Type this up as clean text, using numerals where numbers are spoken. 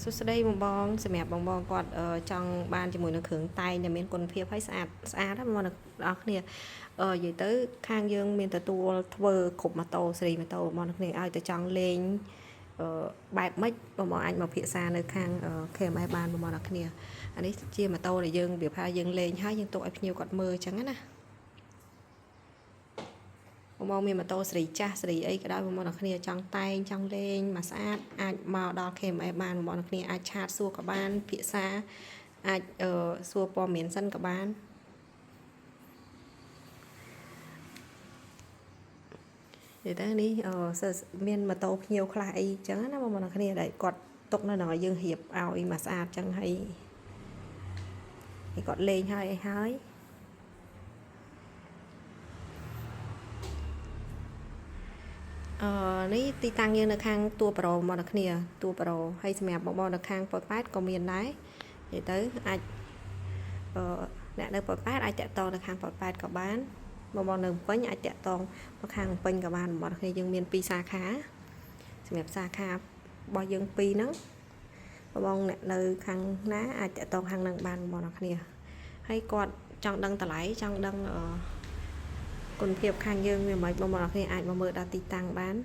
សុខស្ដីបងបងសម្រាប់បងបងគាត់ចង់បានជាមួយនឹងគ្រឿងតែងដែលមានគុណភាពហើយស្អាតស្អាតហ្នឹងបងប្អូនគ្នានិយាយទៅខាងយើងមានទទួលធ្វើគ្រប់ម៉ូតូស៊េរីម៉ូតូបងប្អូនគ្នាឲ្យតែចង់លេងបែបម៉េចបងប្អូនអាចមកពិសានៅខាង KMS បានបងប្អូនគ្នាអានេះជាម៉ូតូដែលយើងវាថាយើងលេងហើយយើងទុកឲ្យភ្ញៀវគាត់មើលអញ្ចឹងណាបងមានម៉ូតូស៊េរីចាស់ស៊េរីអីក៏ដោយបងប្អូនគ្នាចង់តែងចង់លេងមកស្អាតអាចមកដល់ KMS បានបងប្អូនគ្នាអាចឆាតសួរក៏បានពិសាអាចសួរព័ត៌មានសិនក៏បាននិយាយទៅនេះមានម៉ូតូភ្ញៀវខ្លះអីចឹងណាបងប្អូនគ្នាដែលគាត់ទុកនៅដល់យើងរៀបឲ្យមកស្អាតចឹងហើយគាត់លេងហើយអីហើយនេះទីតាំងយើងនៅខាងតួប្រូបងប្អូនគ្នាតួប្រូហើយសម្រាប់បងប្អូននៅខាងប៉ោយប៉ែតក៏មានដែរនិយាយទៅអាចអ្នកនៅប៉ោយប៉ែតអាចតាក់ទងនៅខាងប៉ោយប៉ែតក៏បានបងប្អូននៅពេញអាចតាក់ទងមកខាងពេញក៏បានបងប្អូនគ្នាយើងមាន2សាខាសម្រាប់សាខារបស់យើង2ហ្នឹងបងប្អូនអ្នកនៅខាងណាអាចតាក់ទងខាងហ្នឹងបានបងប្អូនគ្នាហើយគាត់ចង់ដឹងតម្លៃចង់ដឹងគុណភាពខាងយើងវាមិនបងប្អូនគ្នាអាចមកមើលដល់ទីតាំងបាន